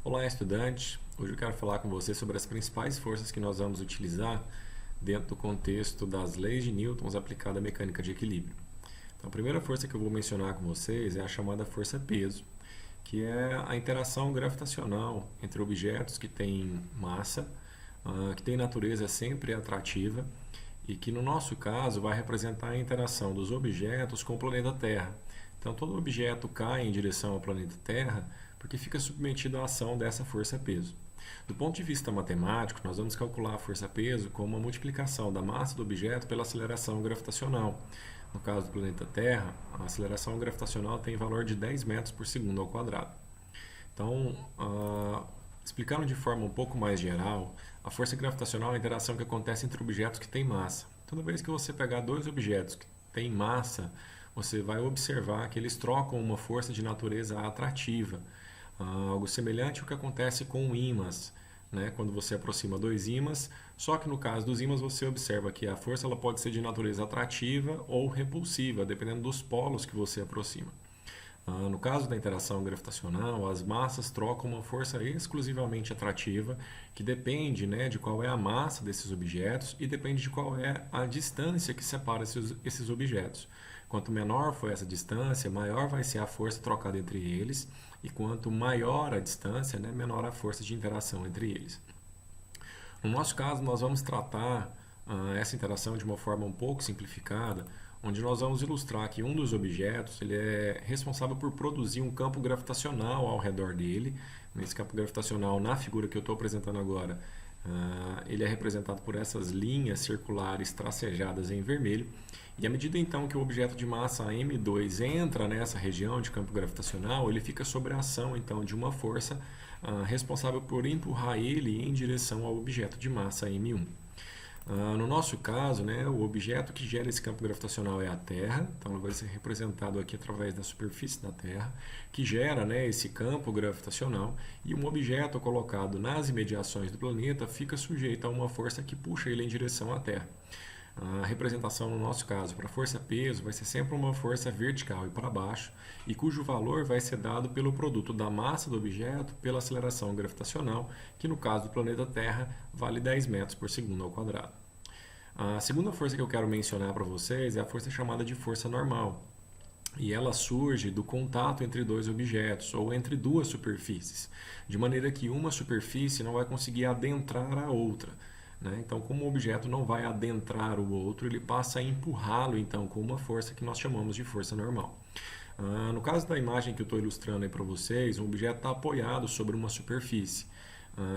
Olá, estudante! Hoje eu quero falar com você sobre as principais forças que nós vamos utilizar dentro do contexto das leis de Newton aplicada à mecânica de equilíbrio. Então, a primeira força que eu vou mencionar com vocês é a chamada força-peso, que é a interação gravitacional entre objetos que têm massa, que têm natureza sempre atrativa e que, no nosso caso, vai representar a interação dos objetos com o planeta Terra. Então, todo objeto cai em direção ao planeta Terra porque fica submetido à ação dessa força-peso. Do ponto de vista matemático, nós vamos calcular a força-peso como a multiplicação da massa do objeto pela aceleração gravitacional. No caso do planeta Terra, a aceleração gravitacional tem valor de 10 metros por segundo ao quadrado. Então, explicando de forma um pouco mais geral, a força gravitacional é a interação que acontece entre objetos que têm massa. Toda vez que você pegar dois objetos que têm massa, você vai observar que eles trocam uma força de natureza atrativa. Algo semelhante ao que acontece com ímãs, né? Quando você aproxima dois ímãs, só que no caso dos ímãs você observa que a força ela pode ser de natureza atrativa ou repulsiva, dependendo dos polos que você aproxima. No caso da interação gravitacional, as massas trocam uma força exclusivamente atrativa, que depende, né, de qual é a massa desses objetos e depende de qual é a distância que separa esses objetos. Quanto menor for essa distância, maior vai ser a força trocada entre eles, e quanto maior a distância, né, menor a força de interação entre eles. No nosso caso, nós vamos tratar essa interação de uma forma um pouco simplificada, onde nós vamos ilustrar que um dos objetos ele é responsável por produzir um campo gravitacional ao redor dele. Nesse campo gravitacional, na figura que eu estou apresentando agora, ele é representado por essas linhas circulares tracejadas em vermelho. E à medida então que o objeto de massa m2 entra nessa região de campo gravitacional, ele fica sob a ação então de uma força responsável por empurrar ele em direção ao objeto de massa m1. No nosso caso, né, o objeto que gera esse campo gravitacional é a Terra, então ele vai ser representado aqui através da superfície da Terra, que gera, né, esse campo gravitacional, e um objeto colocado nas imediações do planeta fica sujeito a uma força que puxa ele em direção à Terra. A representação no nosso caso para força-peso vai ser sempre uma força vertical e para baixo, e cujo valor vai ser dado pelo produto da massa do objeto pela aceleração gravitacional, que no caso do planeta Terra vale 10 metros por segundo ao quadrado. A segunda força que eu quero mencionar para vocês é a força chamada de força normal. E ela surge do contato entre dois objetos ou entre duas superfícies, de maneira que uma superfície não vai conseguir adentrar a outra. Então, como o objeto não vai adentrar o outro, ele passa a empurrá-lo então com uma força que nós chamamos de força normal. No caso da imagem que eu estou ilustrando aí para vocês, um objeto está apoiado sobre uma superfície.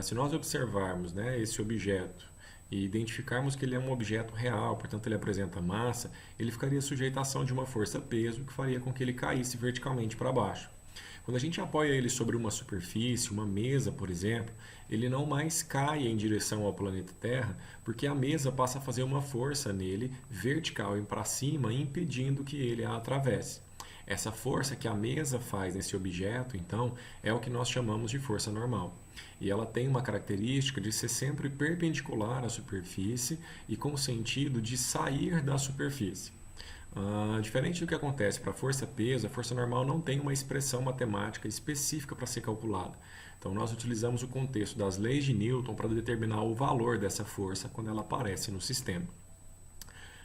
Se nós observarmos, né, esse objeto e identificarmos que ele é um objeto real, portanto ele apresenta massa, ele ficaria sujeito à ação de uma força-peso que faria com que ele caísse verticalmente para baixo. Quando a gente apoia ele sobre uma superfície, uma mesa, por exemplo, ele não mais cai em direção ao planeta Terra, porque a mesa passa a fazer uma força nele vertical e para cima, impedindo que ele a atravesse. Essa força que a mesa faz nesse objeto, então, é o que nós chamamos de força normal. E ela tem uma característica de ser sempre perpendicular à superfície e com sentido de sair da superfície. Diferente do que acontece para a força-peso, a força normal não tem uma expressão matemática específica para ser calculada. Então, nós utilizamos o contexto das leis de Newton para determinar o valor dessa força quando ela aparece no sistema.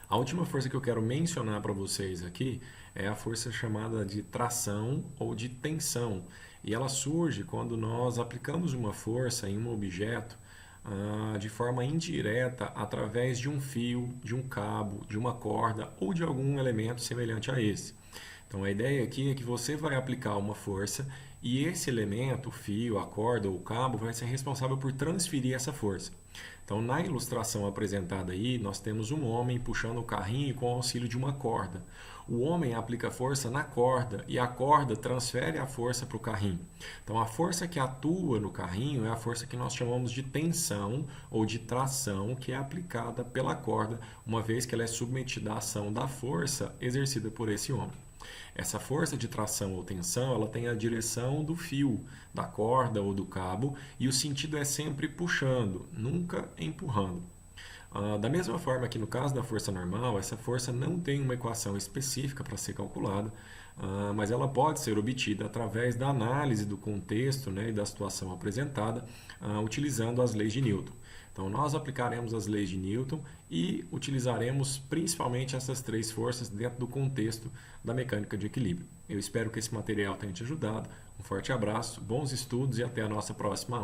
A última força que eu quero mencionar para vocês aqui é a força chamada de tração ou de tensão. E ela surge quando nós aplicamos uma força em um objeto de forma indireta através de um fio, de um cabo, de uma corda ou de algum elemento semelhante a esse. Então a ideia aqui é que você vai aplicar uma força e esse elemento, o fio, a corda ou o cabo, vai ser responsável por transferir essa força. Então na ilustração apresentada aí, nós temos um homem puxando o carrinho com o auxílio de uma corda. O homem aplica força na corda e a corda transfere a força para o carrinho. Então a força que atua no carrinho é a força que nós chamamos de tensão ou de tração, que é aplicada pela corda, uma vez que ela é submetida à ação da força exercida por esse homem. Essa força de tração ou tensão, ela tem a direção do fio, da corda ou do cabo, e o sentido é sempre puxando, nunca empurrando. Da mesma forma que no caso da força normal, essa força não tem uma equação específica para ser calculada, mas ela pode ser obtida através da análise do contexto, né, e da situação apresentada, utilizando as leis de Newton. Então, nós aplicaremos as leis de Newton e utilizaremos principalmente essas três forças dentro do contexto da mecânica de equilíbrio. Eu espero que esse material tenha te ajudado. Um forte abraço, bons estudos e até a nossa próxima aula.